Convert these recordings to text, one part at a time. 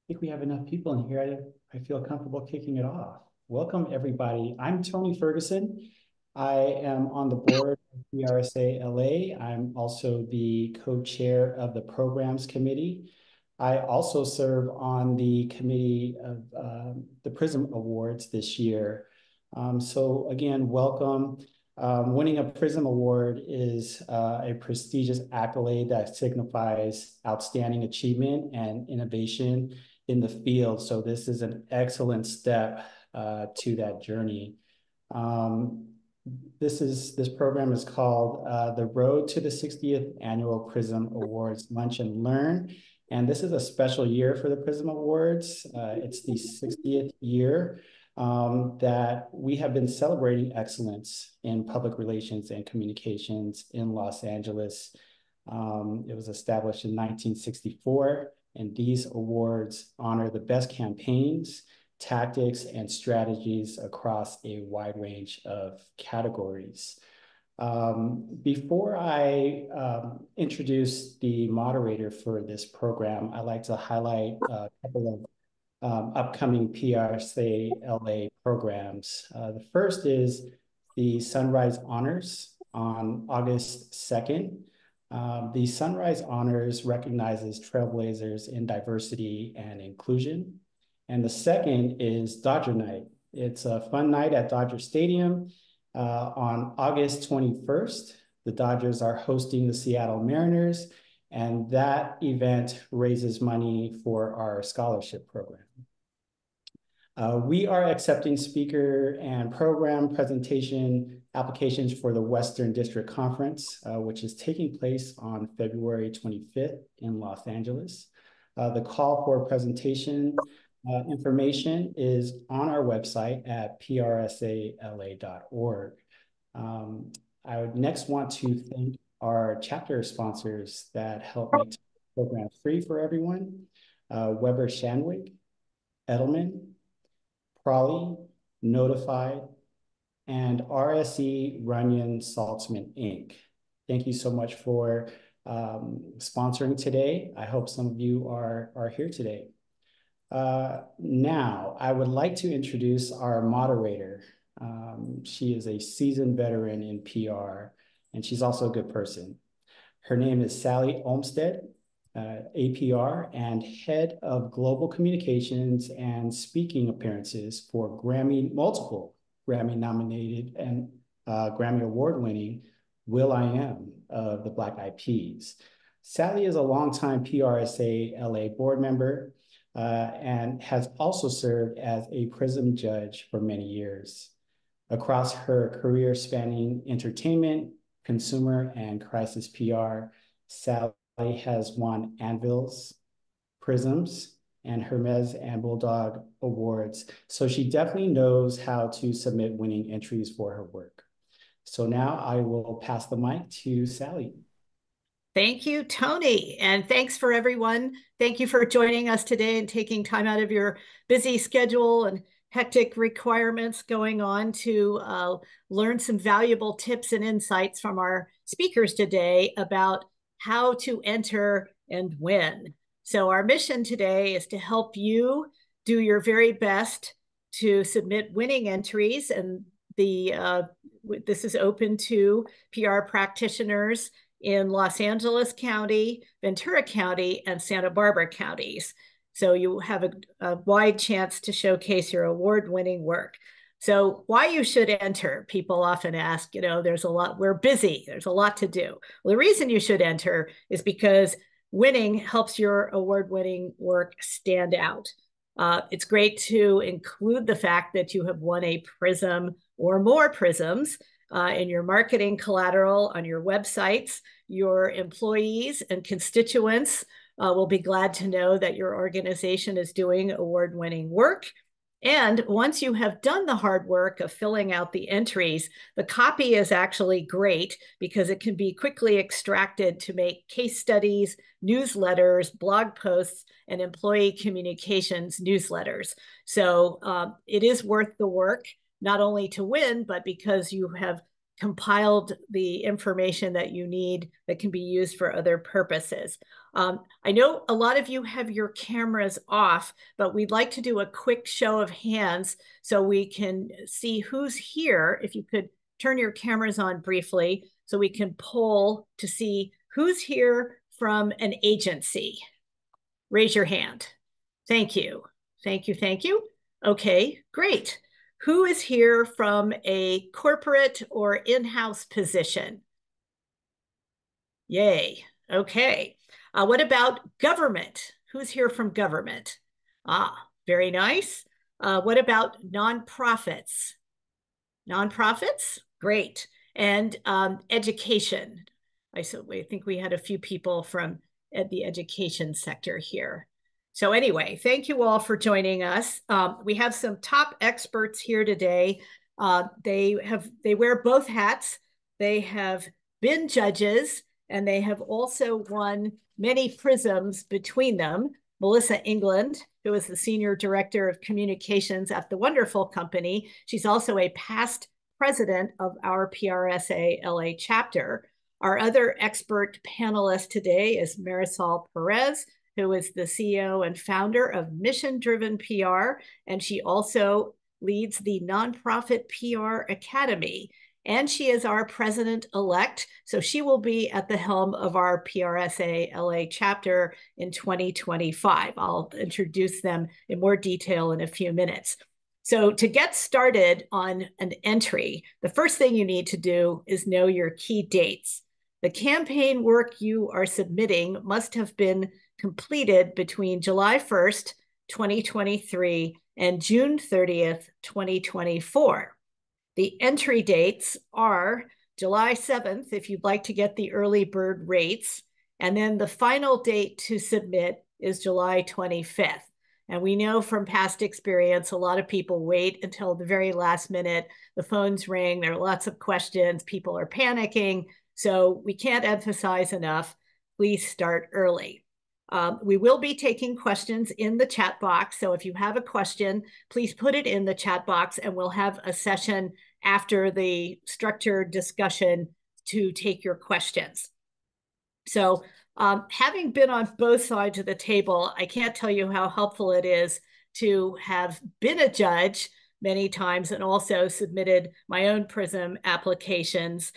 think we have enough people in here. I feel comfortable kicking it off. Welcome, everybody. I'm Tony Ferguson. I am on the board of PRSA-LA. I'm also the co-chair of the programs committee. I also serve on the committee of the PRism Awards this year. So again, welcome. Winning a PRism Award is a prestigious accolade that signifies outstanding achievement and innovation in the field. So this is an excellent step to that journey. This program is called the Road to the 60th Annual PRism Awards Lunch and Learn. And this is a special year for the PRism Awards. It's the 60th year that we have been celebrating excellence in public relations and communications in Los Angeles. It was established in 1964, and these awards honor the best campaigns, tactics, and strategies across a wide range of categories. Before I introduce the moderator for this program, I'd like to highlight a couple of upcoming PRSA-LA programs. The first is the Sunrise Honors on August 2nd. The Sunrise Honors recognizes trailblazers in diversity and inclusion. And the second is Dodger Night. It's a fun night at Dodger Stadium. On August 21st, the Dodgers are hosting the Seattle Mariners, and that event raises money for our scholarship program. We are accepting speaker and program presentation applications for the Western District Conference, which is taking place on February 25th in Los Angeles. The call for presentation information is on our website at PRSA-LA.org. I would next want to thank our chapter sponsors that help make the program free for everyone. Weber Shandwick, Edelman, Prawley, Notified, and RSE Runyon Saltzman, Inc. Thank you so much for sponsoring today. I hope some of you are here today. Now, I would like to introduce our moderator. She is a seasoned veteran in PR, and she's also a good person. Her name is Sally Olmstead, APR, and head of global communications and speaking appearances for multiple Grammy nominated and Grammy award winning will.i.am of the Black Eyed Peas. Sally is a longtime PRSA-LA board member and has also served as a PRism judge for many years. Across her career spanning entertainment, consumer, and crisis PR, Sally has won Anvils, PRisms, and Hermes and Bulldog awards. So she definitely knows how to submit winning entries for her work. So now I will pass the mic to Sally. Thank you, Tony. And thanks for everyone. Thank you for joining us today and taking time out of your busy schedule and hectic requirements going on to learn some valuable tips and insights from our speakers today about how to enter and win. So our mission today is to help you do your very best to submit winning entries. And this is open to PR practitioners in Los Angeles County, Ventura County, and Santa Barbara counties. So you have a wide chance to showcase your award-winning work. So why you should enter, people often ask, there's a lot, we're busy, there's a lot to do. Well, the reason you should enter is because winning helps your award-winning work stand out. It's great to include the fact that you have won a PRism or more PRisms in your marketing collateral on your websites. Your employees and constituents will be glad to know that your organization is doing award-winning work. And once you have done the hard work of filling out the entries, the copy is actually great because it can be quickly extracted to make case studies, newsletters, blog posts, and employee communications newsletters. So it is worth the work, not only to win, but because you have compiled the information that you need that can be used for other purposes. I know a lot of you have your cameras off, but we'd like to do a quick show of hands so we can see who's here. If you could turn your cameras on briefly so we can poll to see who's here from an agency. Raise your hand. Thank you. Thank you. Thank you. Okay, great. Who is here from a corporate or in-house position? Yay. Okay. What about government? Who's here from government? Very nice. What about nonprofits? Nonprofits? Great. And education. I think we had a few people from the education sector here. So anyway, thank you all for joining us. We have some top experts here today. They wear both hats. They have been judges, and they have also won many prisms between them. Melissa England, who is the Senior Director of Communications at the wonderful company. She's also a past president of our PRSA-LA chapter. Our other expert panelist today is Marisol Perez, who is the CEO and founder of Mission Driven PR, and she also leads the nonprofit PR Academy. And she is our president-elect, so she will be at the helm of our PRSA-LA chapter in 2025. I'll introduce them in more detail in a few minutes. So to get started on an entry, the first thing you need to do is know your key dates. The campaign work you are submitting must have been completed between July 1st, 2023 and June 30th, 2024. The entry dates are July 7th, if you'd like to get the early bird rates, and then the final date to submit is July 25th. And we know from past experience, a lot of people wait until the very last minute. The phones ring, there are lots of questions, people are panicking. So we can't emphasize enough, please start early. We will be taking questions in the chat box. So if you have a question, please put it in the chat box and we'll have a session after the structured discussion to take your questions. So having been on both sides of the table, I can't tell you how helpful it is to have been a judge many times and also submitted my own PRism applications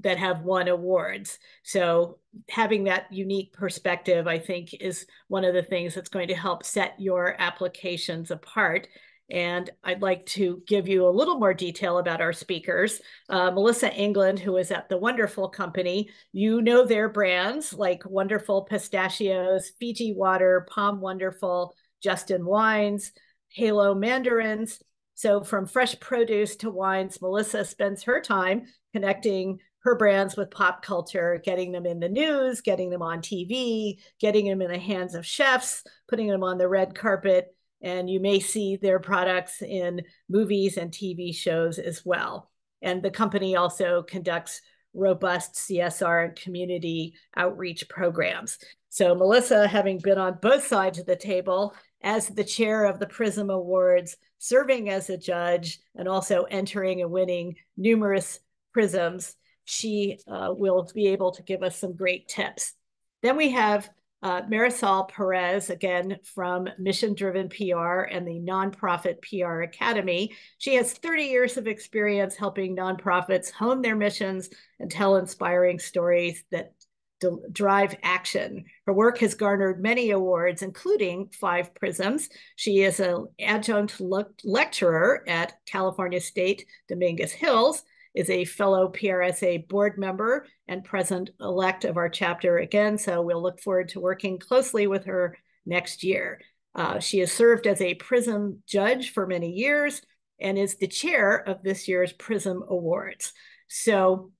that have won awards. So having that unique perspective, I think, is one of the things that's going to help set your applications apart. And I'd like to give you a little more detail about our speakers. Melissa England, who is at the wonderful company, you know their brands like Wonderful Pistachios, Fiji Water, Palm Wonderful, Justin Wines, Halo Mandarins. So from fresh produce to wines, Melissa spends her time connecting her brands with pop culture, getting them in the news, getting them on TV, getting them in the hands of chefs, putting them on the red carpet. And you may see their products in movies and TV shows as well. And the company also conducts robust CSR and community outreach programs. So Melissa, having been on both sides of the table as the chair of the PRism Awards, serving as a judge, and also entering and winning numerous prisms, she will be able to give us some great tips. Then we have Marisol Perez, again, from Mission Driven PR and the Nonprofit PR Academy. She has 30 years of experience helping nonprofits hone their missions and tell inspiring stories that drive action. Her work has garnered many awards, including 5 prisms. She is an adjunct lecturer at California State Dominguez Hills, is a fellow PRSA board member and president-elect of our chapter again, so we'll look forward to working closely with her next year. She has served as a PRism judge for many years and is the chair of this year's PRism Awards. So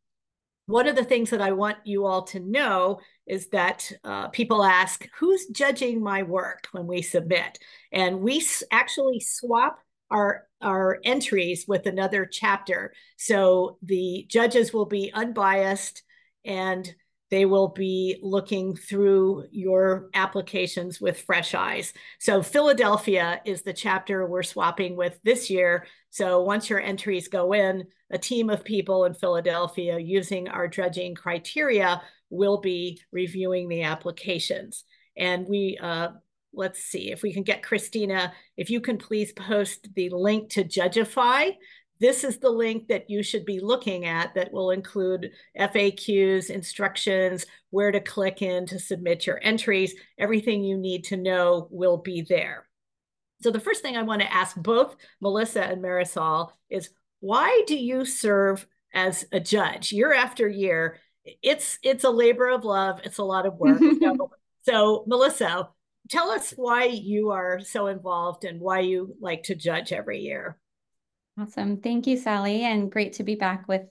one of the things that I want you all to know is that people ask, who's judging my work when we submit? And we actually swap our entries with another chapter. So the judges will be unbiased and they will be looking through your applications with fresh eyes. So Philadelphia is the chapter we're swapping with this year. So once your entries go in, a team of people in Philadelphia using our dredging criteria will be reviewing the applications. And let's see if we can get Christina, if you can please post the link to Judgify. This is the link that you should be looking at that will include FAQs, instructions, where to click in to submit your entries. Everything you need to know will be there. So the first thing I want to ask both Melissa and Marisol is, why do you serve as a judge year after year? It's a labor of love. It's a lot of work. So Melissa, tell us why you are so involved and why you like to judge every year. Awesome. Thank you, Sally, and great to be back with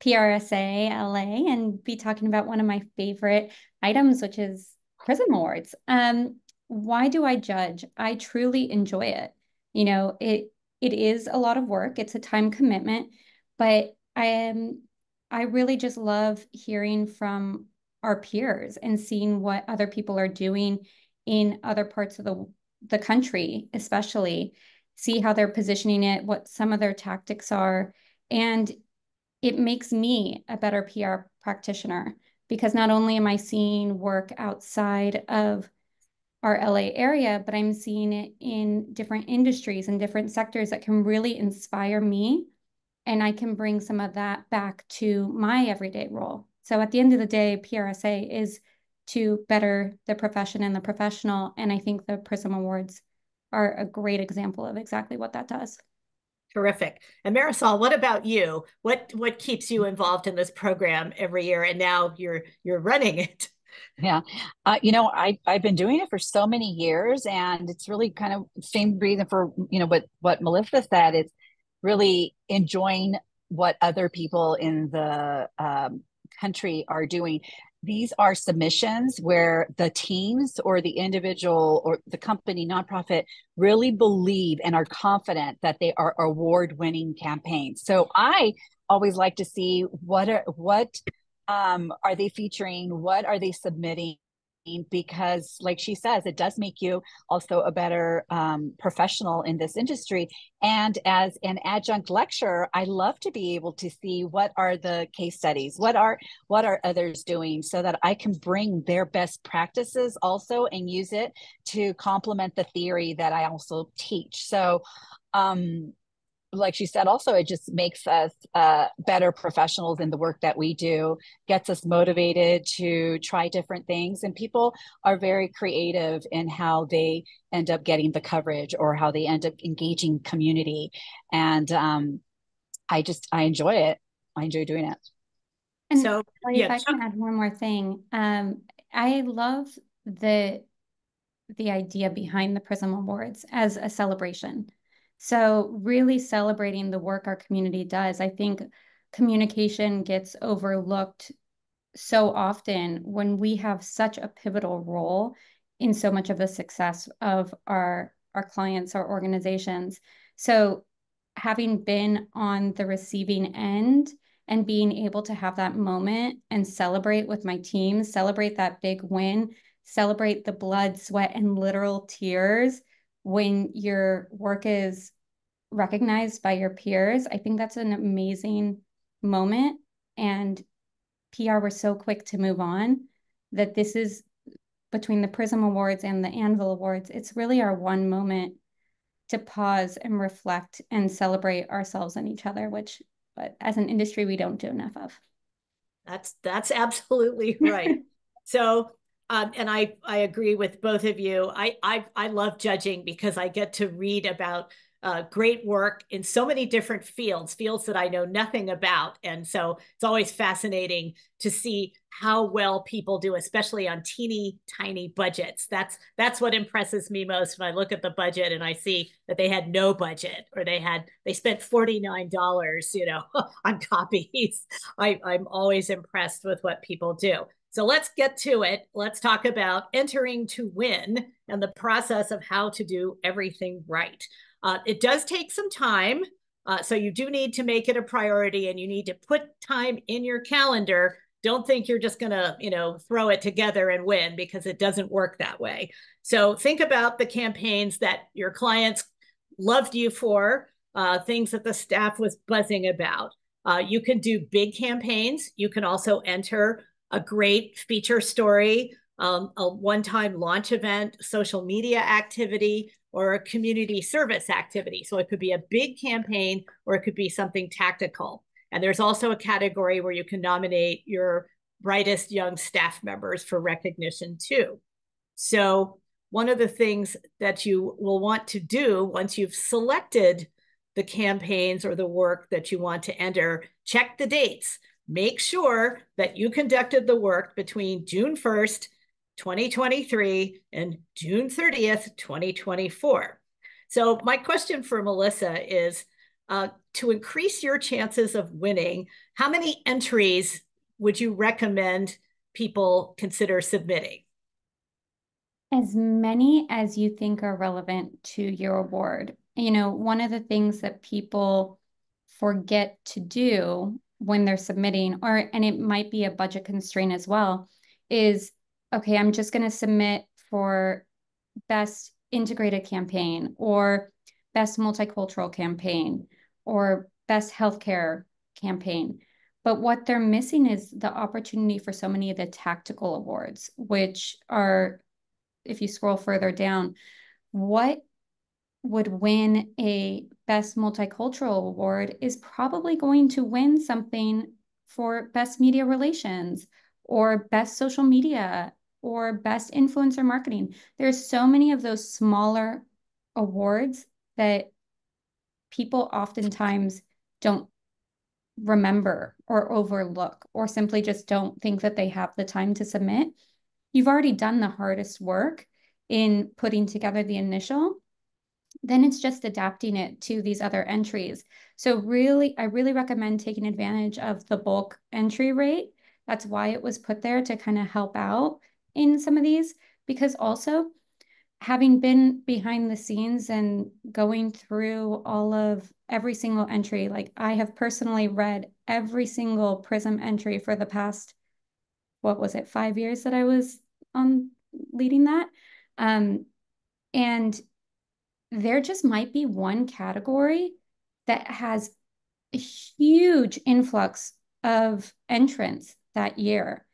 PRSA-LA and be talking about one of my favorite items, which is PRism Awards. Why do I judge? I truly enjoy it. You know, it is a lot of work. It's a time commitment, but I really just love hearing from our peers and seeing what other people are doing in other parts of the country, especially see how they're positioning it, what some of their tactics are. And it makes me a better PR practitioner because not only am I seeing work outside of our LA area, but I'm seeing it in different industries and different sectors that can really inspire me. And I can bring some of that back to my everyday role. So at the end of the day, PRSA is to better the profession and the professional. And I think the PRism Awards are a great example of exactly what that does. Terrific. And Marisol, what about you? What keeps you involved in this program every year? And now you're running it. Yeah. I've been doing it for so many years, and it's really kind of the same reason for, what Melissa said. It's really enjoying what other people in the country are doing. These are submissions where the teams or the individual or the company nonprofit really believe and are confident that they are award-winning campaigns. So I always like to see what are they featuring, what are they submitting, because like she says, it does make you also a better professional in this industry. And as an adjunct lecturer, I love to be able to see what are the case studies, what are others doing, so that I can bring their best practices also and use it to complement the theory that I also teach. So like she said, also, it just makes us better professionals in the work that we do, gets us motivated to try different things. And people are very creative in how they end up getting the coverage or how they end up engaging community. And I enjoy it. I enjoy doing it. And so, if I can add one more thing, I love the idea behind the PRism Awards as a celebration. So really celebrating the work our community does. I think communication gets overlooked so often when we have such a pivotal role in so much of the success of our clients, our organizations. So having been on the receiving end and being able to have that moment and celebrate with my team, celebrate that big win, celebrate the blood, sweat, and literal tears when your work is recognized by your peers. I think that's an amazing moment. And PR was so quick to move on that this is, between the PRism Awards and the Anvil Awards, it's really our one moment to pause and reflect and celebrate ourselves and each other, which, but as an industry, we don't do enough of. That's absolutely right. So and I agree with both of you. I love judging because I get to read about great work in so many different fields that I know nothing about. And so it's always fascinating to see how well people do, especially on teeny tiny budgets. That's what impresses me most when I look at the budget and I see that they had no budget or they spent $49, on copies. I'm always impressed with what people do. So let's get to it. Let's talk about entering to win and the process of how to do everything right. It does take some time. So you do need to make it a priority and you need to put time in your calendar don't think you're just going to, throw it together and win, because it doesn't work that way. So think about the campaigns that your clients loved you for, things that the staff was buzzing about. You can do big campaigns. You can also enter a great feature story, a one-time launch event, social media activity, or a community service activity. So it could be a big campaign, or it could be something tactical. And there's also a category where you can nominate your brightest young staff members for recognition too. So one of the things that you will want to do once you've selected the campaigns or the work that you want to enter, check the dates. Make sure that you conducted the work between June 1st, 2023 and June 30th, 2024. So my question for Melissa is, to increase your chances of winning, how many entries would you recommend people consider submitting? As many as you think are relevant to your award. One of the things that people forget to do when they're submitting, and it might be a budget constraint as well, is, okay, I'm just going to submit for best integrated campaign, or best multicultural campaign, or best healthcare campaign. But what they're missing is the opportunity for so many of the tactical awards, which are, if you scroll further down, what would win a best multicultural award is probably going to win something for best media relations, or best social media, or best influencer marketing. There's so many of those smaller awards that people oftentimes don't remember or overlook, or simply just don't think that they have the time to submit. You've already done the hardest work in putting together the initial. Then it's just adapting it to these other entries. So really, I really recommend taking advantage of the bulk entry rate. That's why it was put there, to kind of help out in some of these, because also, having been behind the scenes and going through every single entry, like I have personally read every single PRism entry for the past, 5 years that I was on leading that. And there just might be one category that has a huge influx of entrants that year,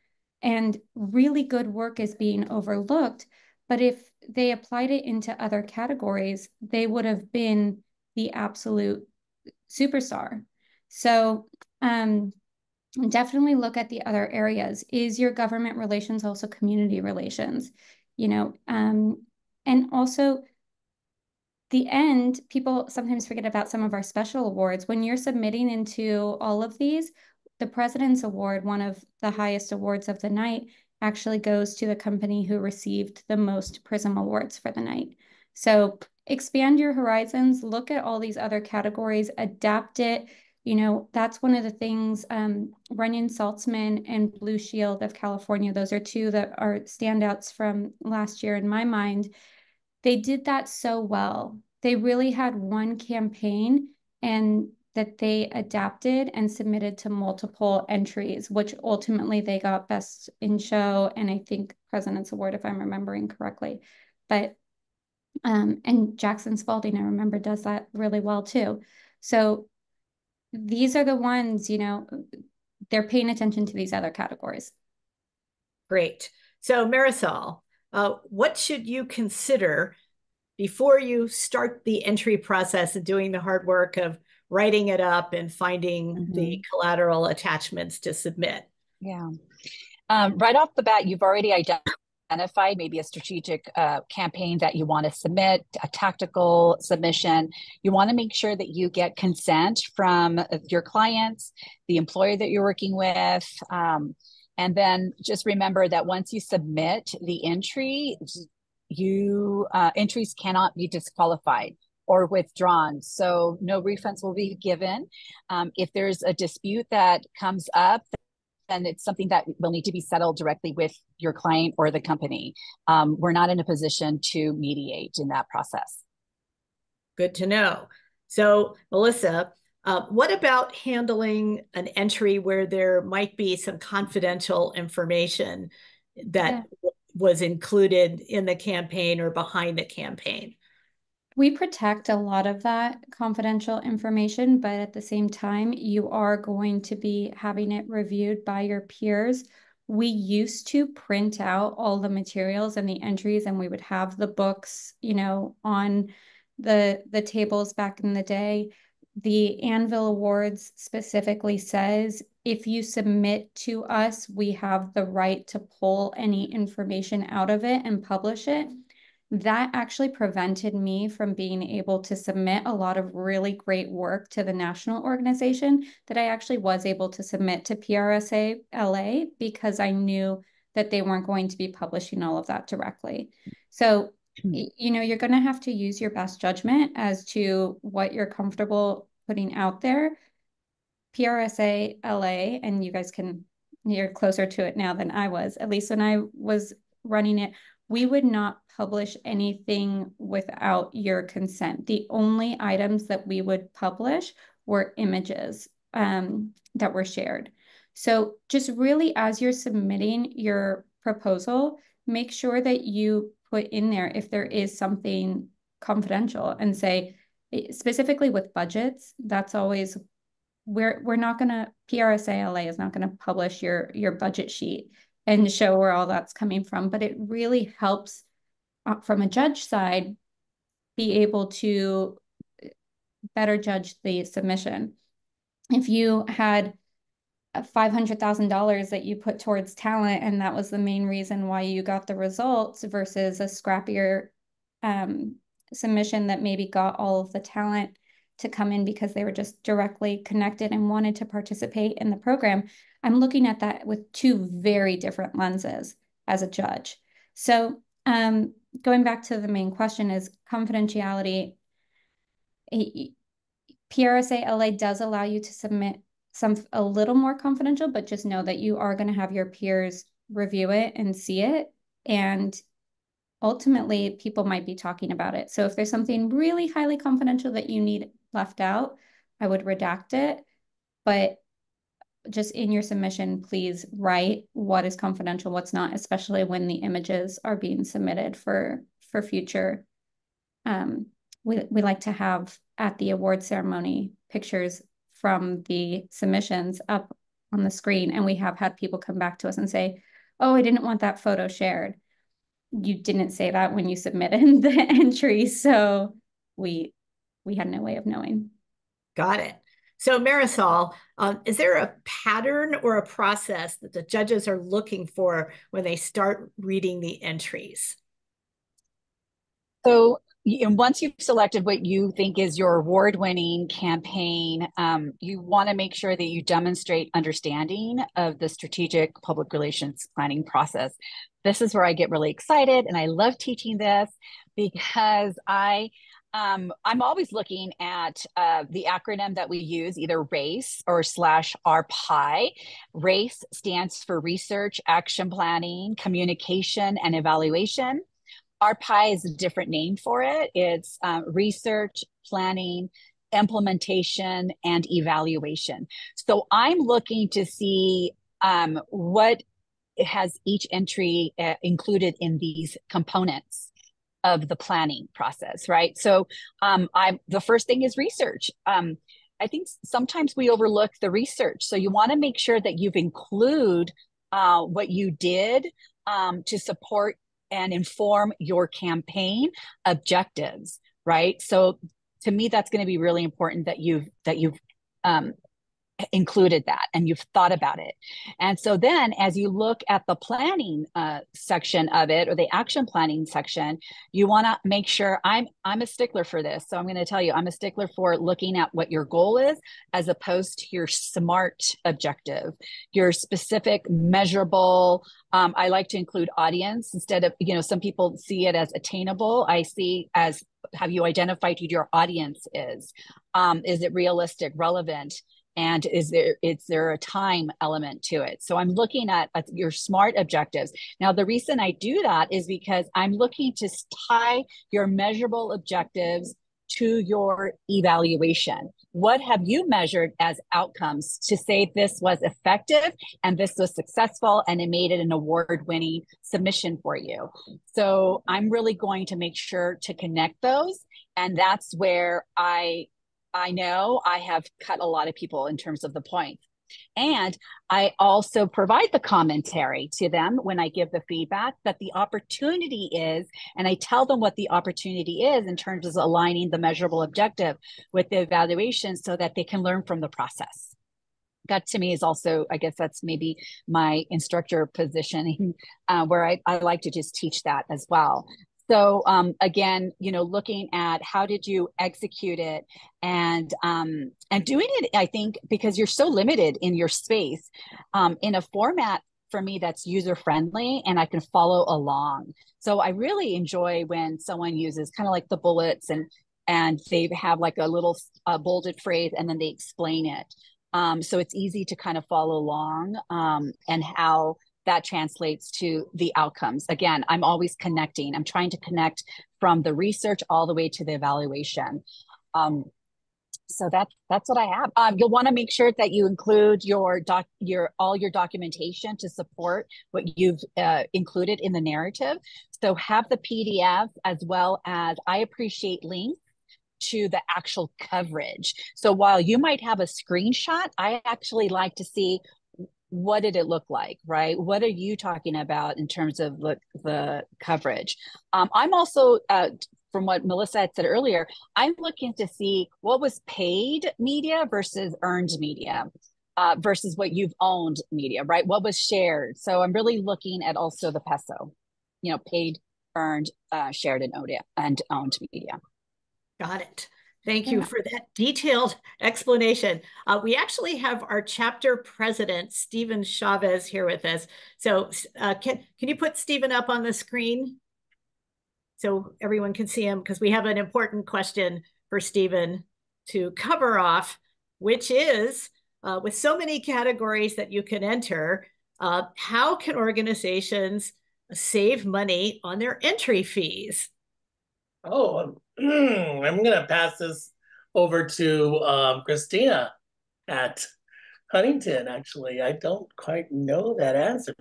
and really good work is being overlooked. But if they applied it into other categories, they would have been the absolute superstar. So definitely look at the other areas. Is your government relations also community relations? And also, the end, people sometimes forget about some of our special awards. When you're submitting into all of these, the President's Award, one of the highest awards of the night, actually goes to the company who received the most PRism Awards for the night. So expand your horizons, look at all these other categories, adapt it. That's one of the things, Runyon Saltzman and Blue Shield of California, those are two that are standouts from last year in my mind. They did that so well. They really had one campaign, and that they adapted and submitted to multiple entries, which ultimately they got Best in Show, and I think President's Award, if I'm remembering correctly. But and Jackson Spalding, I remember, does that really well too. So these are the ones, they're paying attention to these other categories. Great. So Marisol, what should you consider before you start the entry process and doing the hard work of writing it up and finding the collateral attachments to submit? Yeah. Right off the bat, you've already identified maybe a strategic campaign that you want to submit, a tactical submission. You want to make sure that you get consent from your clients, the employer that you're working with. And then just remember that once you submit the entry, entries cannot be disqualified or withdrawn. So no refunds will be given. If there's a dispute that comes up, then it's something that will need to be settled directly with your client or the company. We're not in a position to mediate in that process. Good to know. So Melissa, What about handling an entry where there might be some confidential information that was included in the campaign or behind the campaign? We protect a lot of that confidential information, but at the same time, you are going to be having it reviewed by your peers. We used to print out all the materials and the entries, and we would have the books, you know, on the tables back in the day. The Anvil Awards specifically says if you submit to us, we have the right to pull any information out of it and publish it. That actually prevented me from being able to submit a lot of really great work to the national organization that I actually was able to submit to PRSA-LA because I knew that they weren't going to be publishing all of that directly. So, you know, you're going to have to use your best judgment as to what you're comfortable putting out there. PRSA-LA, and you guys you're closer to it now than I was, at least when I was running it, we would not publish anything without your consent. The only items that we would publish were images that were shared. So just really, as you're submitting your proposal, make sure that you put in there if there is something confidential and say, specifically with budgets, that's always, we're not going to, PRSA-LA is not going to publish your budget sheet and show where all that's coming from. But it really helps from a judge side be able to better judge the submission. If you had $500,000 that you put towards talent and that was the main reason why you got the results versus a scrappier submission that maybe got all of the talent to come in because they were just directly connected and wanted to participate in the program, I'm looking at that with two very different lenses as a judge. So going back to the main question is confidentiality. PRSA-LA does allow you to submit a little more confidential, but just know that you are going to have your peers review it and see it. And ultimately, people might be talking about it. So if there's something really highly confidential that you need left out, I would redact it. But just in your submission, please write what is confidential, what's not, especially when the images are being submitted for future. We like to have at the award ceremony pictures from the submissions up on the screen. And we have had people come back to us and say, oh, I didn't want that photo shared. You didn't say that when you submitted the entry. So we had no way of knowing. Got it. So Marisol, is there a pattern or a process that the judges are looking for when they start reading the entries? So once you've selected what you think is your award-winning campaign, you want to make sure that you demonstrate understanding of the strategic public relations planning process. This is where I get really excited, and I love teaching this because I'm always looking at the acronym that we use, either RACE or /RPI. RACE stands for Research, Action Planning, Communication, and Evaluation. RPI is a different name for it. It's Research, Planning, Implementation, and Evaluation. So I'm looking to see what has each entry included in these components of the planning process, right? So the first thing is research. I think sometimes we overlook the research. So you want to make sure that you've include what you did to support and inform your campaign objectives, right? So to me, that's going to be really important that you've included that and you've thought about it. And so then as you look at the planning section of it, or the action planning section, you want to make sure, I'm a stickler for this. So I'm going to tell you, I'm a stickler for looking at what your goal is as opposed to your SMART objective, your specific measurable. I like to include audience instead of, some people see it as attainable. I see as, have you identified who your audience is? Is it realistic, relevant? And is there a time element to it? So I'm looking at your SMART objectives. Now, the reason I do that is because I'm looking to tie your measurable objectives to your evaluation. What have you measured as outcomes to say this was effective and this was successful and it made it an award-winning submission for you? So I'm really going to make sure to connect those. And that's where I know I have cut a lot of people in terms of the points. And I also provide the commentary to them when I give the feedback that the opportunity is, and I tell them what the opportunity is in terms of aligning the measurable objective with the evaluation so that they can learn from the process. That to me is also, I guess that's maybe my instructor positioning where I like to just teach that as well. So again, looking at how did you execute it and doing it, I think, because you're so limited in your space, in a format for me that's user friendly and I can follow along. So I really enjoy when someone uses kind of like the bullets and they have like a little bolded phrase and then they explain it. So it's easy to kind of follow along and how that translates to the outcomes. Again, I'm always connecting. I'm trying to connect from the research all the way to the evaluation. So that's what I have. You'll want to make sure that you include all your documentation to support what you've included in the narrative. So have the PDF as well as I appreciate links to the actual coverage. So while you might have a screenshot, I actually like to see what did it look like, right? What are you talking about in terms of the coverage? I'm also, from what Melissa had said earlier, I'm looking to see what was paid media versus earned media versus what you've owned media, right? What was shared? So I'm really looking at also the peso, paid, earned, shared, and owned media. Got it. Thank you for that detailed explanation. We actually have our chapter president, Stephen Chavez, here with us. So can you put Stephen up on the screen so everyone can see him? Because we have an important question for Stephen to cover off, which is, with so many categories that you can enter, how can organizations save money on their entry fees? Oh, I'm going to pass this over to Christina at Huntington, actually. I don't quite know that answer.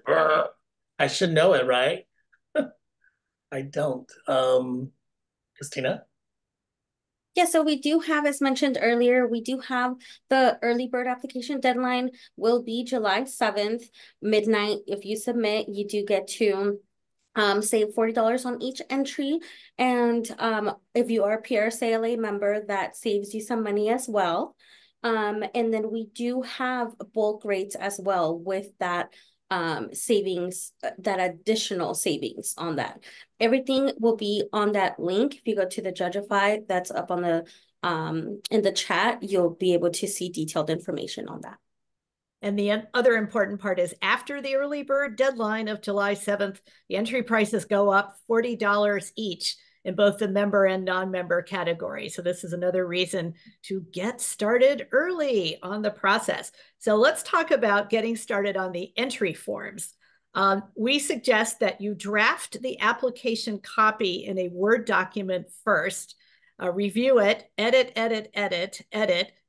I should know it, right? I don't. Christina? Yeah, so we do have, as mentioned earlier, we do have the early bird application deadline will be July 7th, midnight. If you submit, you do get to save $40 on each entry. And if you are a PRSA-LA member, that saves you some money as well. And then we do have bulk rates as well with that savings, that additional savings on that. Everything will be on that link. If you go to the Judgify, that's up on the in the chat, you'll be able to see detailed information on that. And the other important part is after the early bird deadline of July 7th, the entry prices go up $40 each in both the member and non-member category. So this is another reason to get started early on the process. So let's talk about getting started on the entry forms. We suggest that you draft the application copy in a Word document first, review it, edit,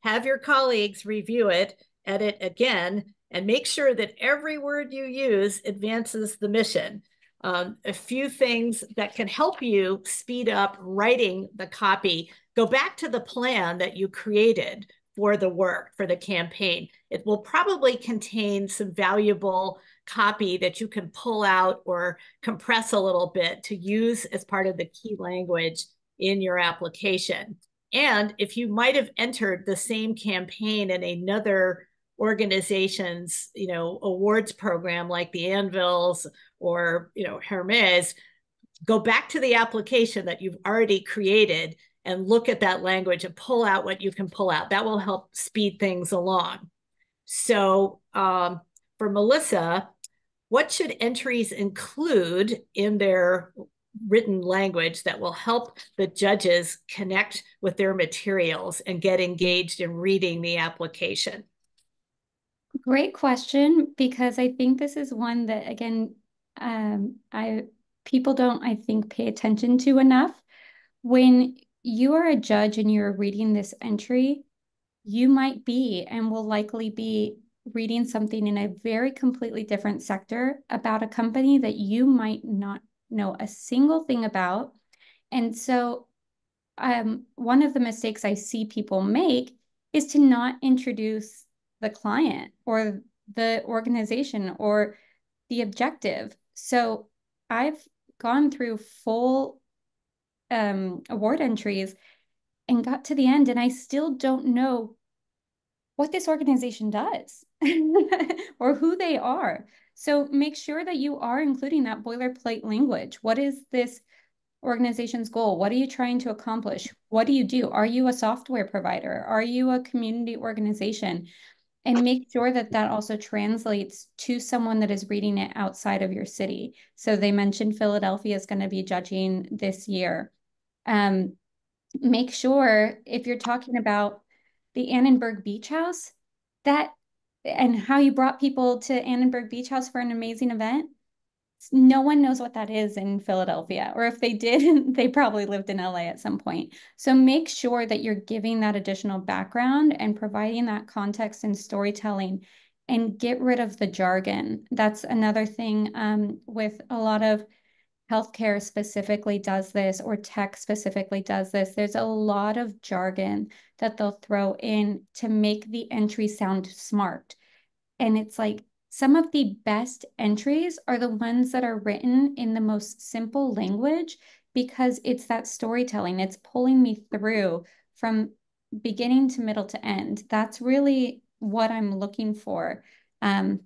have your colleagues review it, edit again, and make sure that every word you use advances the mission. A few things that can help you speed up writing the copy. Go back to the plan that you created for the work, for the campaign. It will probably contain some valuable copy that you can pull out or compress a little bit to use as part of the key language in your application. And if you might have entered the same campaign in another organization's, awards program like the Anvils or, Hermes, go back to the application that you've already created and look at that language and pull out what you can pull out. That will help speed things along. So for Melissa, what should entries include in their written language that will help the judges connect with their materials and get engaged in reading the application? Great question, because I think this is one that, again, people don't, I think, pay attention to enough. When you are a judge and you're reading this entry, you might be and will likely be reading something in a very completely different sector about a company that you might not know a single thing about. And so one of the mistakes I see people make is to not introduce the client or the organization or the objective. So I've gone through full award entries and got to the end, and I still don't know what this organization does or who they are. So make sure that you are including that boilerplate language. What is this organization's goal? What are you trying to accomplish? What do you do? Are you a software provider? Are you a community organization? And make sure that that also translates to someone that is reading it outside of your city. So they mentioned Philadelphia is going to be judging this year. Make sure if you're talking about the Annenberg Beach House, that and how you brought people to Annenberg Beach House for an amazing event, no one knows what that is in Philadelphia, or if they did, they probably lived in LA at some point. So make sure that you're giving that additional background and providing that context and storytelling, and get rid of the jargon. That's another thing with a lot of healthcare specifically does this, or tech specifically does this. There's a lot of jargon that they'll throw in to make the entry sound smart. And it's like, some of the best entries are the ones that are written in the most simple language, because it's that storytelling. It's pulling me through from beginning to middle to end. That's really what I'm looking for, to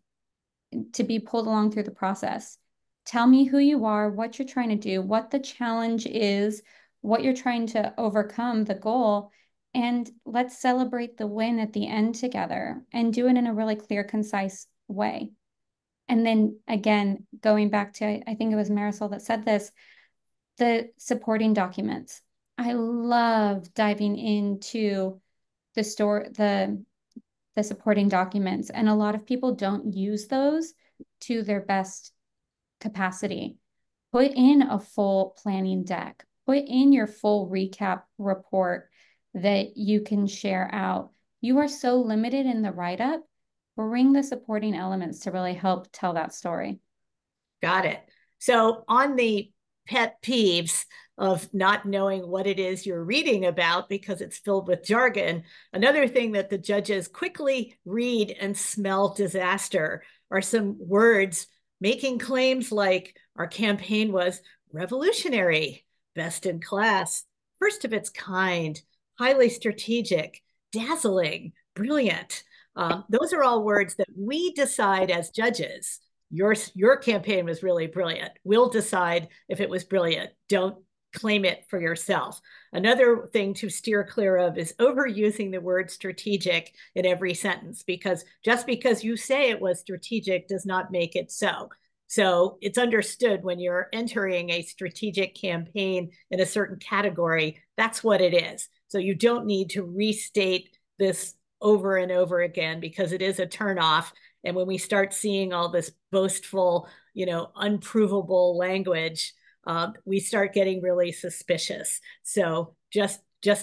be pulled along through the process. Tell me who you are, what you're trying to do, what the challenge is, what you're trying to overcome, the goal, and let's celebrate the win at the end together and do it in a really clear, concise way. And then again, going back to, I think it was Marisol that said this, the supporting documents. I love diving into the supporting documents, and a lot of people don't use those to their best capacity. Put in a full planning deck, put in your full recap report that you can share out. You are so limited in the write-up. Bring the supporting elements to really help tell that story. Got it. So on the pet peeves of not knowing what it is you're reading about because it's filled with jargon, another thing that the judges quickly read and smell disaster are some words making claims like, our campaign was revolutionary, best in class, first of its kind, highly strategic, dazzling, brilliant. Those are all words that we decide as judges. Your campaign was really brilliant. We'll decide if it was brilliant. Don't claim it for yourself. Another thing to steer clear of is overusing the word strategic in every sentence, because just because you say it was strategic does not make it so. So it's understood when you're entering a strategic campaign in a certain category, that's what it is. So you don't need to restate this over and over again, because it is a turnoff. And when we start seeing all this boastful, unprovable language, we start getting really suspicious. So just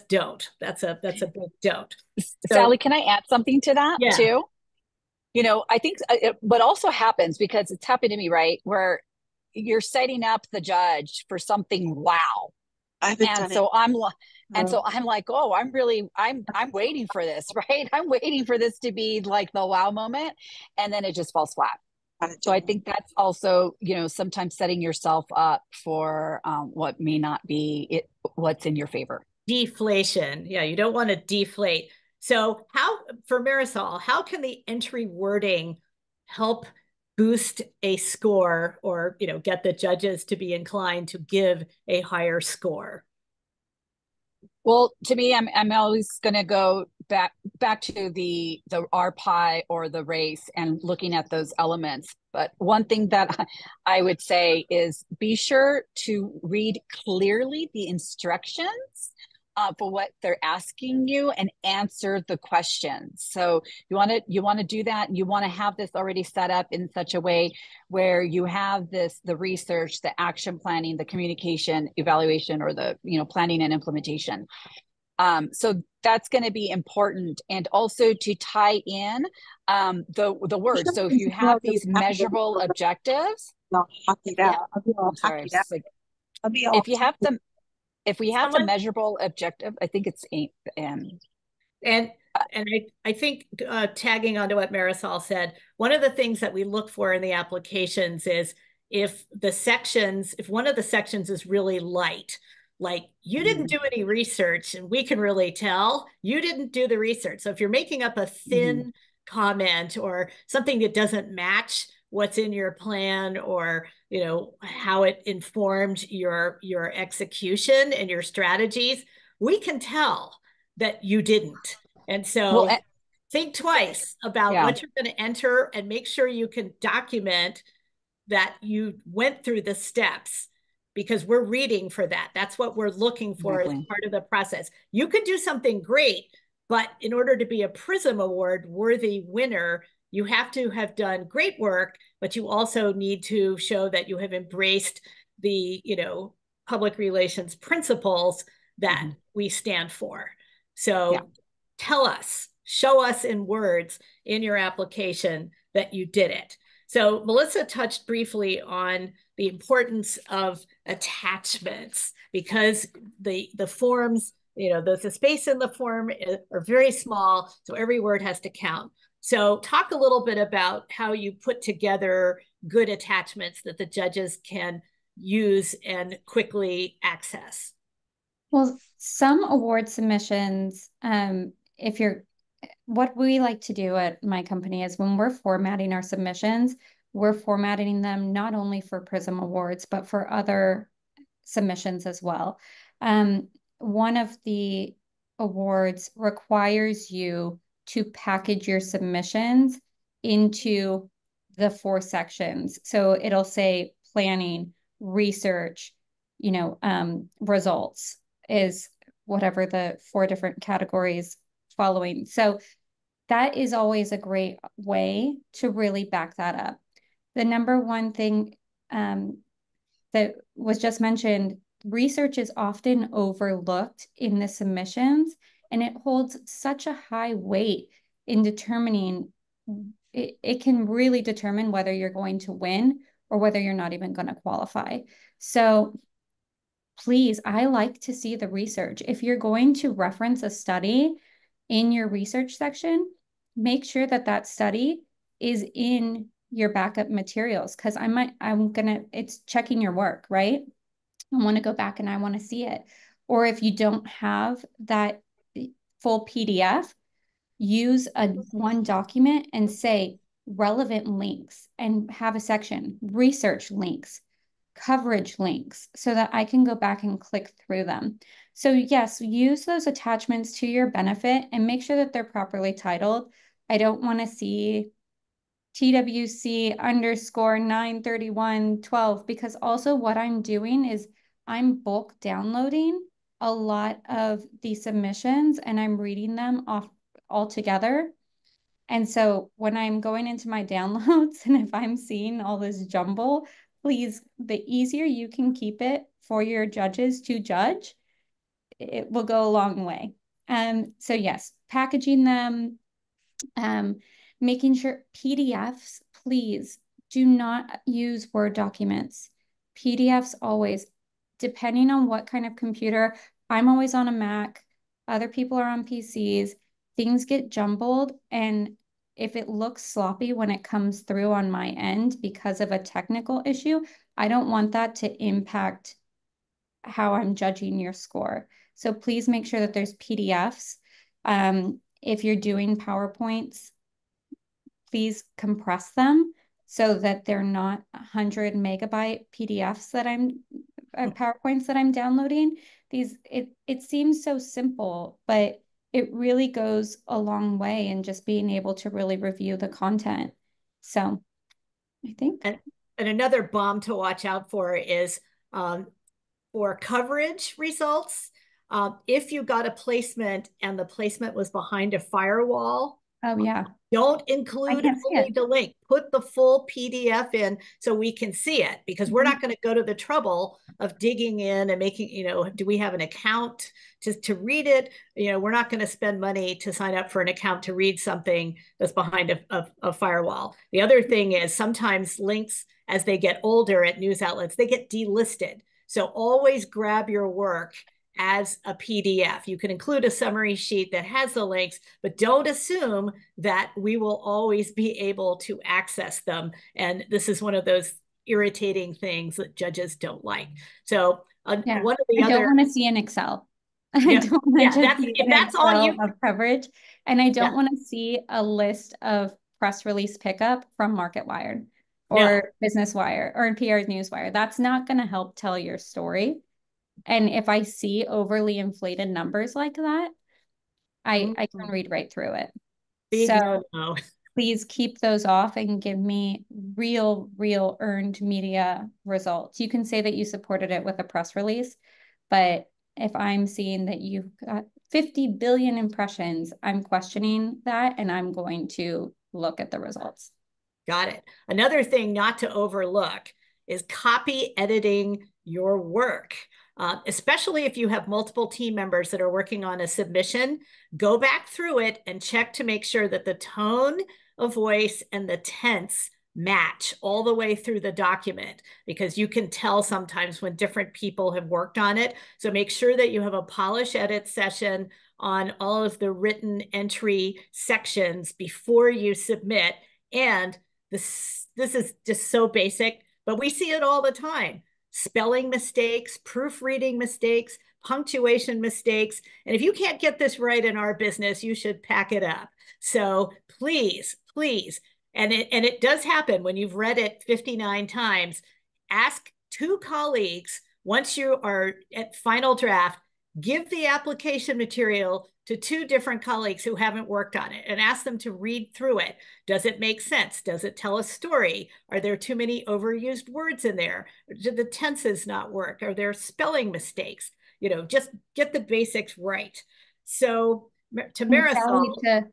don't. That's a big don't. So, Sally, can I add something to that too? I think what also happens, because it's happened to me, right, where you're setting up the judge for something wow. I'm like, oh, I'm waiting for this, right? I'm waiting for this to be like the wow moment, and then it just falls flat. So I think that's also, sometimes setting yourself up for what may not be what's in your favor. Deflation. Yeah, you don't want to deflate. So for Marisol, how can the entry wording help boost a score, or, get the judges to be inclined to give a higher score? Well, to me, I'm always going to go back to the RPI or the race and looking at those elements. But one thing that I would say is be sure to read clearly the instructions for what they're asking you and answer the questions. So you want to do that. You want to have this already set up in such a way where you have the research, the action planning, the communication, evaluation, or the planning and implementation. So that's going to be important, and also to tie in the words. So if you have these measurable objectives, I'm sorry, like, if we have the measurable objective, I think it's and I think tagging onto what Marisol said, one of the things that we look for in the applications is if one of the sections is really light, like you didn't do any research and we can really tell you didn't do the research. So if you're making up a thin comment or something that doesn't match what's in your plan, or how it informed your execution and your strategies, we can tell that you didn't. And so think twice about what you're going to enter, and make sure you can document that you went through the steps, because we're reading for that. That's what we're looking for as part of the process. You could do something great, but in order to be a PRism Award worthy winner, you have to have done great work, but you also need to show that you have embraced the public relations principles that we stand for. So tell us, show us in words in your application that you did it. So Melissa touched briefly on the importance of attachments, because the forms, the space in the form are very small, so every word has to count. So talk a little bit about how you put together good attachments that the judges can use and quickly access. Well, some award submissions, what we like to do at my company is when we're formatting our submissions, we're formatting them not only for PRism Awards, but for other submissions as well. One of the awards requires you to package your submissions into the 4 sections. So it'll say planning, research, results is whatever the 4 different categories following. So that is always a great way to really back that up. The number one thing that was just mentioned, research is often overlooked in the submissions, and it holds such a high weight in determining, it can really determine whether you're going to win or whether you're not even going to qualify. So please, I like to see the research. If you're going to reference a study in your research section, make sure that that study is in your backup materials, because it's checking your work, right? I want to go back and I want to see it. Or if you don't have that full PDF, use one document and say relevant links, and have a section, research links, coverage links, so that I can go back and click through them. So yes, use those attachments to your benefit and make sure that they're properly titled. I don't want to see TWC _ 93112, because also what I'm doing is I'm bulk downloading a lot of the submissions and I'm reading them off all together. And so when I'm going into my downloads and if I'm seeing all this jumble, please, the easier you can keep it for your judges to judge, it will go a long way. So yes, packaging them, making sure PDFs, please do not use Word documents. PDFs always, depending on what kind of computer, I'm always on a Mac, other people are on PCs, things get jumbled, and if it looks sloppy when it comes through on my end because of a technical issue, I don't want that to impact how I'm judging your score. So please make sure that there's PDFs. If you're doing PowerPoints, please compress them so that they're not 100 megabyte PDFs that PowerPoints that I'm downloading. It seems so simple, but it really goes a long way in just being able to really review the content. So I think. And another bomb to watch out for is for coverage results. If you got a placement and the placement was behind a firewall, Oh, yeah. Don't include only the link. Put the full PDF in so we can see it, because we're not going to go to the trouble of digging in and making, do we have an account to read it? We're not going to spend money to sign up for an account to read something that's behind a firewall. The other thing is sometimes links, as they get older at news outlets, they get delisted. So always grab your work as a PDF. You can include a summary sheet that has the links, but don't assume that we will always be able to access them. And this is one of those irritating things that judges don't like. So one of the other— I don't want to see an Excel. I don't want to just see an Excel of coverage. And I don't want to see a list of press release pickup from MarketWire or Business Wire or PR Newswire. That's not going to help tell your story. And if I see overly inflated numbers like that, I can read right through it. So please keep those off and give me real earned media results. You can say that you supported it with a press release, but if I'm seeing that you've got 50 billion impressions, I'm questioning that and I'm going to look at the results. Got it. Another thing not to overlook is copy editing your work. Especially if you have multiple team members that are working on a submission, go back through it and check to make sure that the tone of voice and the tense match all the way through the document, because you can tell sometimes when different people have worked on it. So make sure that you have a polish edit session on all of the written entry sections before you submit. And this is just so basic, but we see it all the time. Spelling mistakes, proofreading mistakes, punctuation mistakes. And if you can't get this right in our business, you should pack it up. So please, and it does happen when you've read it 59 times, ask 2 colleagues once you are at final draft, give the application material to 2 different colleagues who haven't worked on it and ask them to read through it. Does it make sense? Does it tell a story? Are there too many overused words in there? Do the tenses not work? Are there spelling mistakes? Just get the basics right. So to Marisol—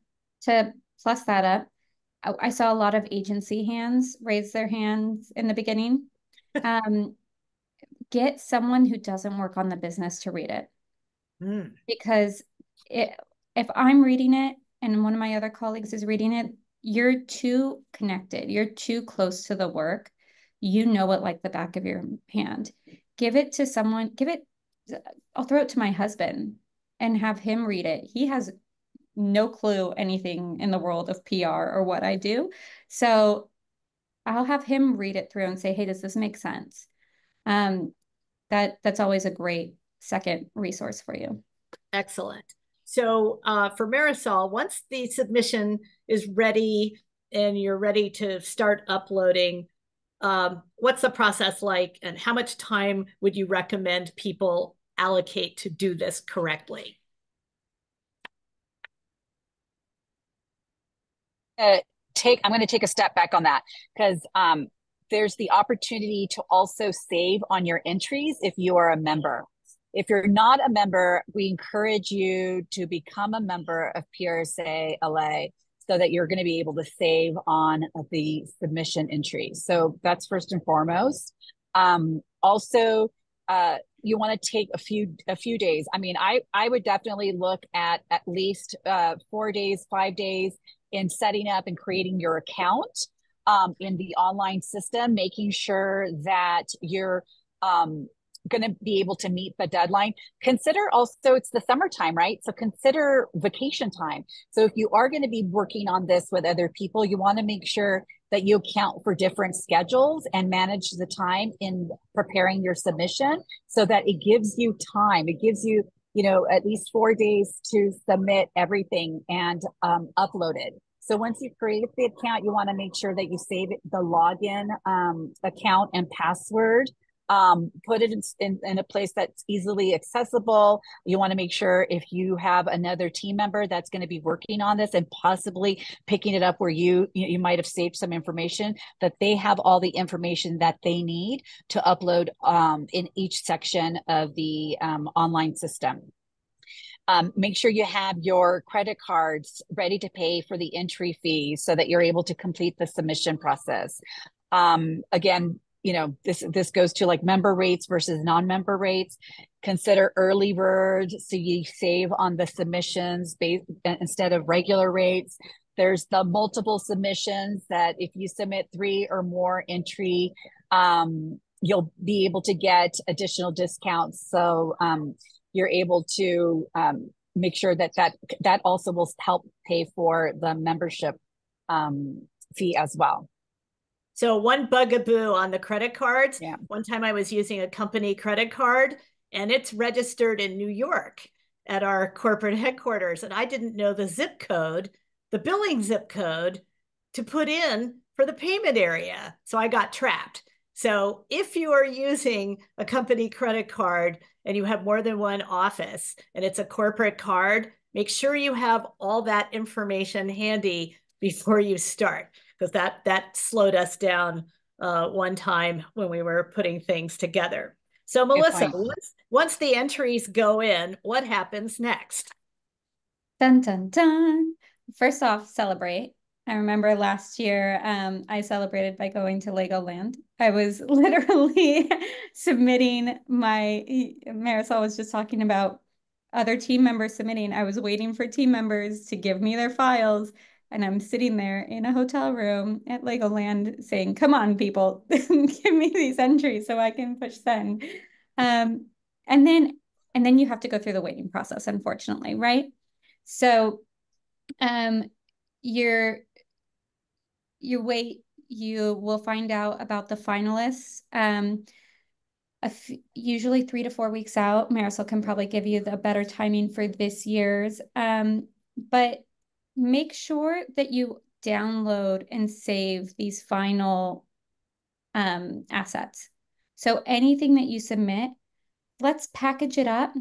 to plus that up, I saw a lot of agency hands raise their hands in the beginning. Get someone who doesn't work on the business to read it. Because if I'm reading it and one of my other colleagues is reading it, you're too connected. You're too close to the work. You know it like the back of your hand. Give it to someone. I'll throw it to my husband and have him read it. He has no clue anything in the world of PR or what I do. So I'll have him read it through and say, hey, does this make sense? That's always a great second resource for you. Excellent. So for Marisol, once the submission is ready and you're ready to start uploading, what's the process like and how much time would you recommend people allocate to do this correctly? I'm going to take a step back on that because there's the opportunity to also save on your entries if you are a member. If you're not a member, we encourage you to become a member of PRSA-LA so that you're going to be able to save on the submission entries. So that's first and foremost. Also, you want to take a few days. I mean, I would definitely look at least 4 days, 5 days in setting up and creating your account in the online system, making sure that you're going to be able to meet the deadline. Consider also it's the summertime, right? So consider vacation time. So if you are going to be working on this with other people, you want to make sure that you account for different schedules and manage the time in preparing your submission so that it gives you time. It gives you, at least 4 days to submit everything and upload it. So once you create the account, you want to make sure that you save the login account and password. Put it in a place that's easily accessible. You want to make sure if you have another team member that's going to be working on this and possibly picking it up where you might have saved some information, that they have all the information that they need to upload in each section of the online system. Make sure you have your credit cards ready to pay for the entry fee so that you're able to complete the submission process. Again, you know, this goes to like member rates versus non-member rates. Consider early bird so you save on the submissions instead of regular rates. There's the multiple submissions that if you submit 3 or more entry, you'll be able to get additional discounts. So you're able to make sure that also will help pay for the membership fee as well. So one bugaboo on the credit cards. Yeah. One time I was using a company credit card and it's registered in New York at our corporate headquarters. And I didn't know the zip code, the billing zip code to put in for the payment area. So I got trapped. So if you are using a company credit card and you have more than one office and it's a corporate card, make sure you have all that information handy before you start, because that slowed us down one time when we were putting things together. So Melissa, once the entries go in, what happens next? Dun, dun, dun. First off, celebrate. I remember last year, I celebrated by going to Legoland. I was literally submitting Marisol was just talking about other team members submitting. I was waiting for team members to give me their files. And I'm sitting there in a hotel room at Legoland saying, come on, people, give me these entries so I can push send. And then you have to go through the waiting process, unfortunately, right? So you will find out about the finalists usually 3 to 4 weeks out. Marisol can probably give you the better timing for this year's. But make sure that you download and save these final assets. So anything that you submit, let's package it up,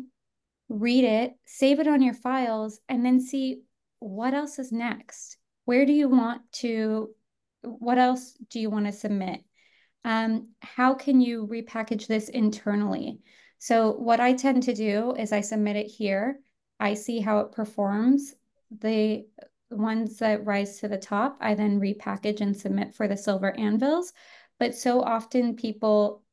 read it, save it on your files, and then see what else is next. What else do you want to submit? How can you repackage this internally? So what I tend to do is I submit it here. I see how it performs. The ones that rise to the top, I then repackage and submit for the silver anvils. But so often people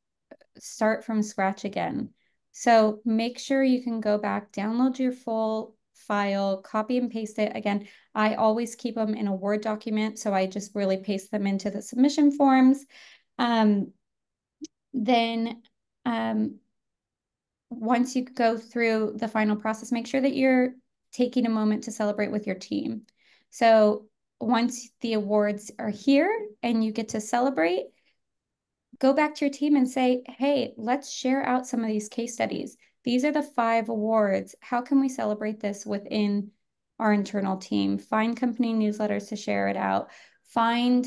start from scratch again. So make sure you can go back, download your full file, copy and paste it. Again, I always keep them in a Word document, so I just really paste them into the submission forms. Then once you go through the final process, make sure that you're taking a moment to celebrate with your team. So once the awards are here and you get to celebrate, go back to your team and say, hey, let's share out some of these case studies. These are the 5 awards. How can we celebrate this within our internal team? Find company newsletters to share it out. Find,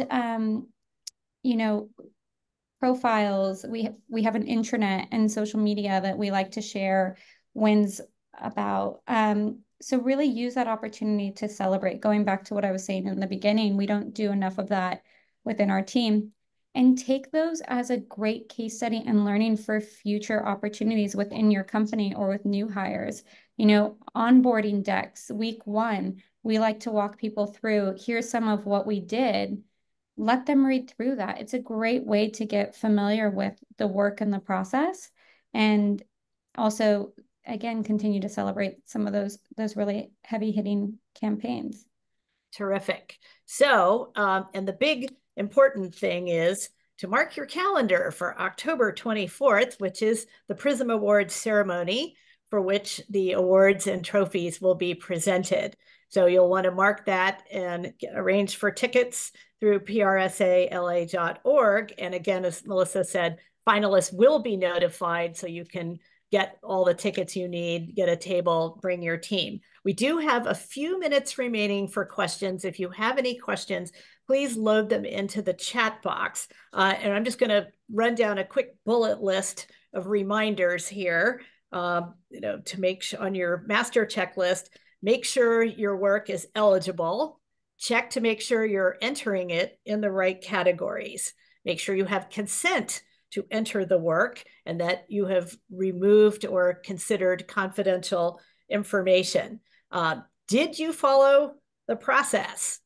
profiles. We have an intranet and social media that we like to share wins about. So really use that opportunity to celebrate. Going back to what I was saying in the beginning, we don't do enough of that within our team. And take those as a great case study and learning for future opportunities within your company or with new hires. Onboarding decks, week 1, we like to walk people through, here's some of what we did. Let them read through that. It's a great way to get familiar with the work and the process. And also, again, continue to celebrate some of those really heavy hitting campaigns. Terrific. So, and the big important thing is to mark your calendar for October 24th, which is the PRism Awards ceremony, for which the awards and trophies will be presented. So you'll want to mark that and arrange for tickets through PRSA-LA.org. And again, as Melissa said, finalists will be notified so you can get all the tickets you need, get a table, bring your team. We do have a few minutes remaining for questions. If you have any questions, please load them into the chat box. And I'm just going to run down a quick bullet list of reminders here. To make sure on your master checklist, make sure your work is eligible. Check to make sure you're entering it in the right categories. Make sure you have consent to enter the work and that you have removed or considered confidential information. Did you follow the process?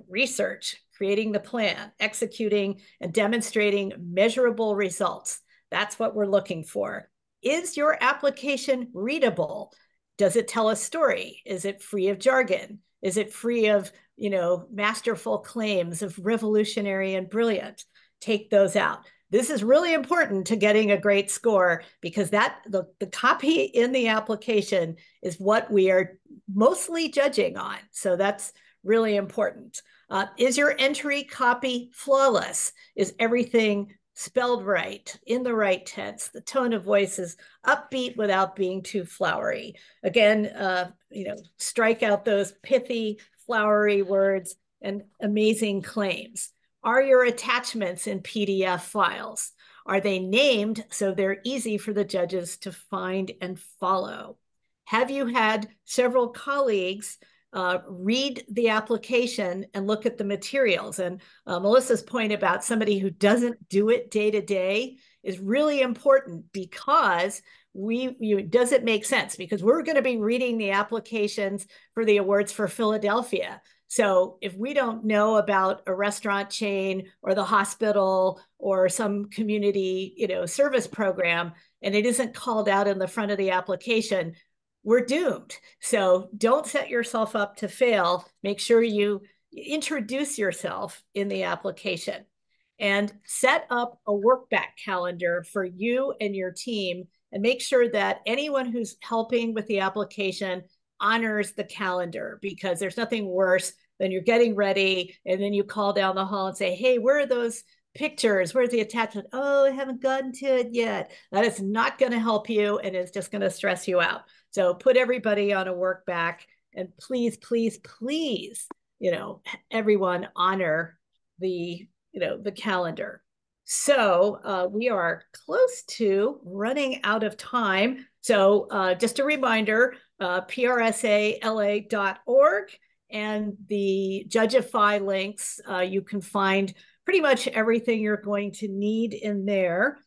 Research, creating the plan, executing and demonstrating measurable results. That's what we're looking for. Is your application readable? Does it tell a story? Is it free of jargon? Is it free of, masterful claims of revolutionary and brilliant? Take those out. This is really important to getting a great score, because the copy in the application is what we are mostly judging on. So that's really important. Is your entry copy flawless? Is everything spelled right, in the right tense? The tone of voice is upbeat without being too flowery. Again, strike out those pithy, flowery words and amazing claims. Are your attachments in PDF files? Are they named so they're easy for the judges to find and follow? Have you had several colleagues read the application and look at the materials? And Melissa's point about somebody who doesn't do it day to day is really important, because does it make sense? Because we're going to be reading the applications for the awards for Philadelphia. So if we don't know about a restaurant chain or the hospital or some community, service program, and it isn't called out in the front of the application, we're doomed. So don't set yourself up to fail. Make sure you introduce yourself in the application, and set up a work back calendar for you and your team, and make sure that anyone who's helping with the application honors the calendar, because there's nothing worse than you're getting ready and then you call down the hall and say, hey, where are those pictures? Where's the attachment? Oh, I haven't gotten to it yet. That is not going to help you, and it's just going to stress you out. So put everybody on a work back, and please, please, please, everyone honor the calendar. So we are close to running out of time. So just a reminder, PRSA-LA.org and the Judgify links, you can find pretty much everything you're going to need in there.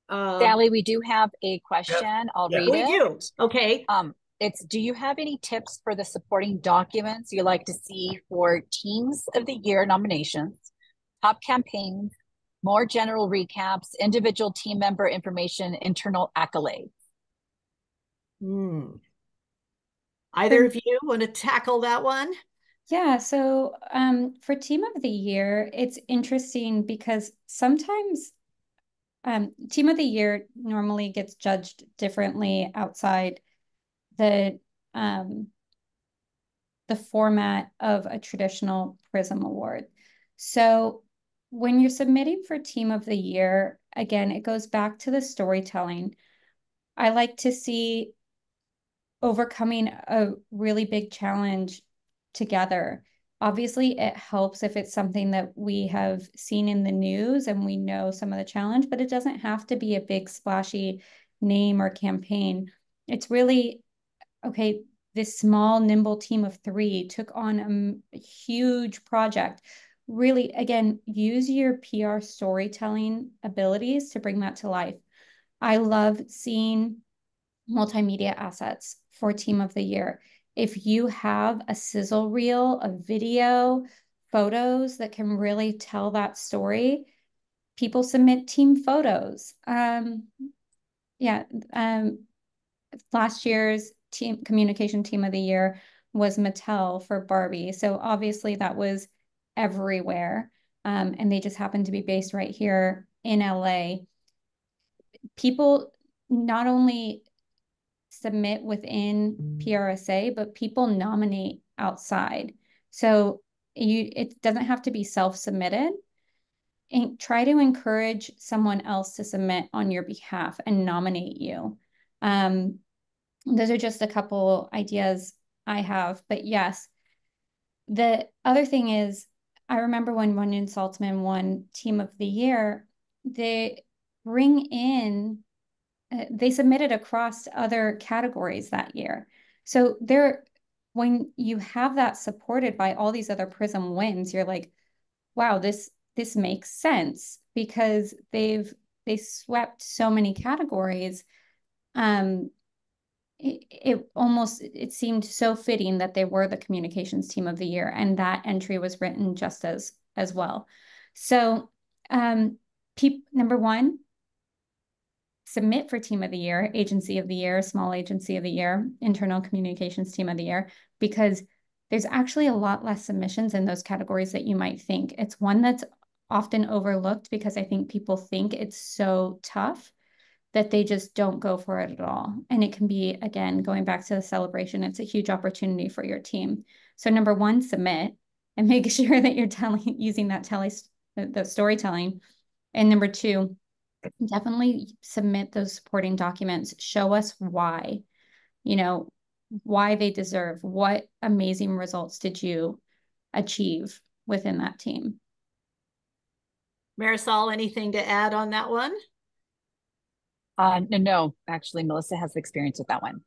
Sally, we do have a question. Yep. I'll read it. We do. Okay. Do you have any tips for the supporting documents you like to see for Teams of the Year nominations, top campaigns, more general recaps, individual team member information, internal accolades? Either of you want to tackle that one? Yeah, so for Team of the Year, it's interesting because sometimes Team of the Year normally gets judged differently outside the format of a traditional PRism Award. So when you're submitting for Team of the Year, again, it goes back to the storytelling. I like to see overcoming a really big challenge together. Obviously, it helps if it's something that we have seen in the news and we know some of the challenge, but it doesn't have to be a big splashy name or campaign. It's really, okay, this small, nimble team of 3 took on a huge project. Really, again, use your PR storytelling abilities to bring that to life. I love seeing multimedia assets for Team of the Year. If you have a sizzle reel, a video, photos that can really tell that story, people submit team photos. Last year's communication team of the year was Mattel for Barbie. So obviously that was everywhere. And they just happened to be based right here in LA. People not only submit within PRSA, but people nominate outside. So it doesn't have to be self-submitted. And try to encourage someone else to submit on your behalf and nominate you. Those are just a couple ideas I have. But yes, the other thing is, I remember when Runyon Saltzman won Team of the Year, they submitted across other categories that year. So when you have that supported by all these other PRism wins, you're like, wow, this makes sense, because they swept so many categories. it seemed so fitting that they were the communications team of the year, and that entry was written just as well. So number one, submit for team of the year, agency of the year, small agency of the year, internal communications team of the year, because there's actually a lot less submissions in those categories that you might think. It's one that's often overlooked because I think people think it's so tough that they just don't go for it at all. And it can be, again, going back to the celebration, it's a huge opportunity for your team. So number one, submit and make sure that you're using that the storytelling. And number two, definitely submit those supporting documents. Show us why, why they deserve, what amazing results did you achieve within that team. Marisol, anything to add on that one? No, actually, Melissa has experience with that one.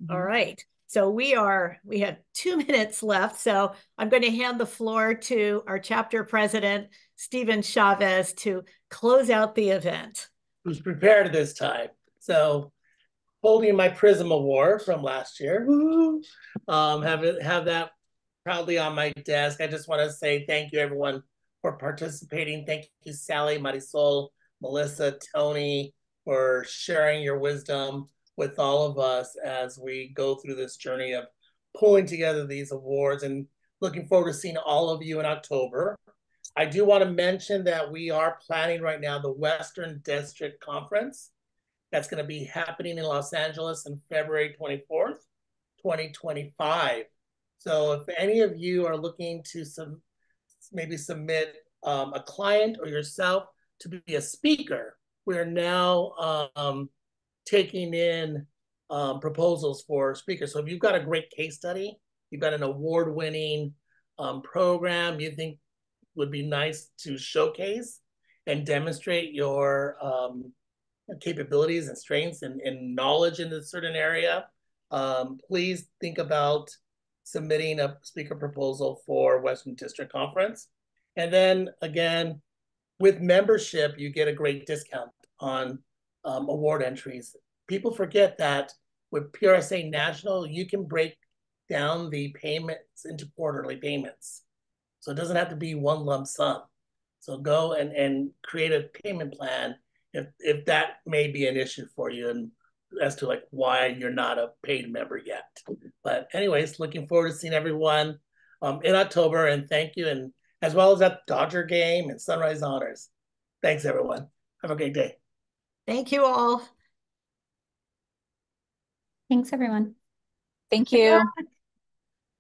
All right. So we have 2 minutes left. So I'm going to hand the floor to our chapter president, Stephen Chavez, to close out the event. Who's prepared this time. So holding my PRism Award from last year. Have that proudly on my desk. I just want to say thank you, everyone, for participating. Thank you, Sally, Marisol, Melissa, Tony, for sharing your wisdom with all of us as we go through this journey of pulling together these awards, and looking forward to seeing all of you in October. I do want to mention that we are planning right now the Western District Conference. That's going to be happening in Los Angeles on February 24th, 2025. So if any of you are looking to maybe submit a client or yourself to be a speaker, we're now taking in proposals for speakers. So if you've got a great case study, you've got an award-winning program you think would be nice to showcase and demonstrate your capabilities and strengths and knowledge in a certain area, please think about submitting a speaker proposal for Western District Conference. And then again, with membership, you get a great discount on award entries. People forget that with PRSA National, you can break down the payments into quarterly payments. So it doesn't have to be one lump sum. So go and create a payment plan if that may be an issue for you, and as to like why you're not a paid member yet. But anyways, looking forward to seeing everyone in October, and thank you, and as well as at Dodger game and Sunrise Honors. Thanks, everyone. Have a great day. Thank you all. Thanks, everyone. Thank you.